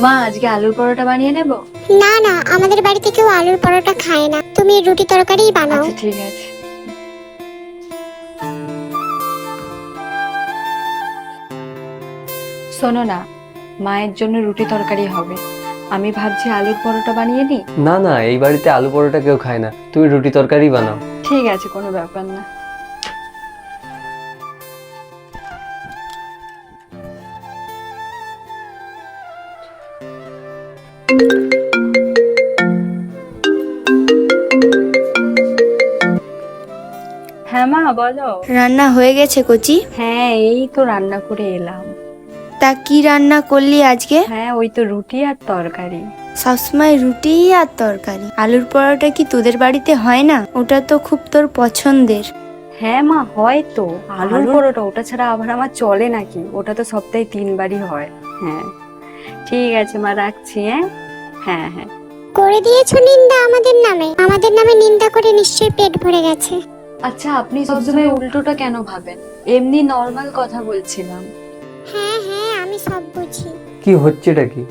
মা আজকে আলুর পরোটা বানিয়ে নেব? না না, আমাদের বাড়িতে কেউ আলুর পরোটা খায় না, তুমি রুটি তরকারিই বানাও। আচ্ছা ঠিক আছে। শোনো না, মায়ের জন্য রুটি তরকারি হবে, আমি ভাবছি আলুর পরোটা বানিয়ে নিই। না না, এই বাড়িতে আলু পরোটা কেউ খায় না, তুমি রুটি তরকারি বানাও। ঠিক আছে, কোনো ব্যাপার না। হ্যাঁ মা বলো। রান্না হয়ে গেছে কচি? হ্যাঁ এই তো রান্না করে এলাম। তা কি রান্না করলি আজকে? হ্যাঁ ওই তো রুটি আর তরকারি। সবসময় রুটি আর তরকারি? আলুর পরোটা কি তোদের বাড়িতে হয় না? ওটা তো খুব তোর পছন্দের। হ্যাঁ মা হয় তো, আলুর পরোটা ওটা ছাড়া আবার আমার চলে নাকি? ওটা তো সপ্তাহে 3বারই হয়। হ্যাঁ ঠিক আছে মা, রাখছি। হ্যাঁ হ্যাঁ। করে দিয়েছো নিন্দা আমাদের নামে নিন্দা করে নিশ্চয়ই পেট ভরে গেছে। আচ্ছা আপনি সবসময় উল্টোটা কেন ভাবেন? এমনি নর্মাল কথা বলছিলাম। হ্যাঁ হ্যাঁ, আমি সব বুঝি। কি হচ্ছেটা কি?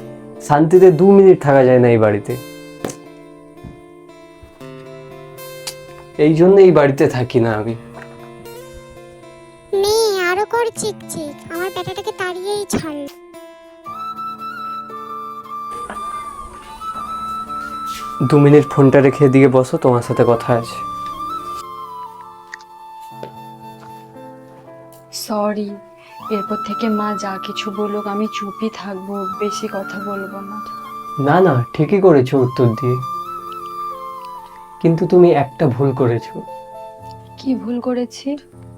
শান্তিতে 2 মিনিট থাকা যায় না এই বাড়িতে। এই জন্য এই বাড়িতে থাকি না আমি। মেয়ে আরো কর চিকচিক, আমার পেটাটাকে তাড়িয়েই ছাড়। 2 মিনিট ফোনটা রেখে এদিকে বসো, তোমার সাথে কথা আছে। সরি, এরপর থেকে মা যা কিছু বলুক আমি চুপই থাকবো, বেশি কথা বলবো না। না না, ঠিকই করেছো উত্তর দিয়ে, কিন্তু তুমি একটা ভুল করেছো। কি ভুল করেছি?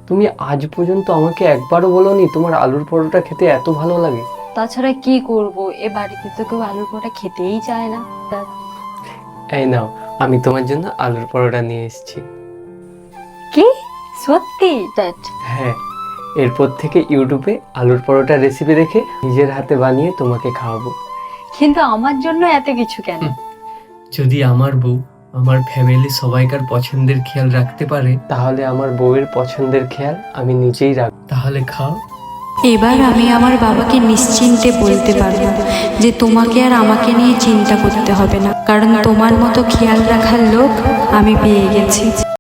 তুমি আজ পর্যন্ত আমাকে একবারও বলোনি তোমার আলুর পরোটা খেতে এত ভালো লাগে। তাছাড়া কি করব, এ বাড়িতে তো কেউ আলুর পরোটা খেতেই চায় না। এই নাও, আমি তোমার জন্য আলুর পরোটা নিয়ে এসেছি। কি সত্যি? দ্যাট হ্যাঁ, এরপর থেকে ইউটিউবে আলুর পরোটা রেসিপি দেখে নিজের হাতে বানিয়ে তোমাকে খাওয়াবো। কিন্তু আমার জন্য এত কিছু কেন? যদি আমার বউ আমার ফ্যামিলি সবাইকার পছন্দের খেয়াল রাখতে পারে, তাহলে আমার বউয়ের পছন্দের খেয়াল আমি নিজেই রাখ। তাহলে খাও। এবার আমি আমার বাবাকে নিশ্চিন্তে বলতে পারবো যে তোমাকে আর আমাকে নিয়ে চিন্তা করতে হবে না, কারণ তোমার মতো খেয়াল রাখার লোক আমি পেয়ে গেছি।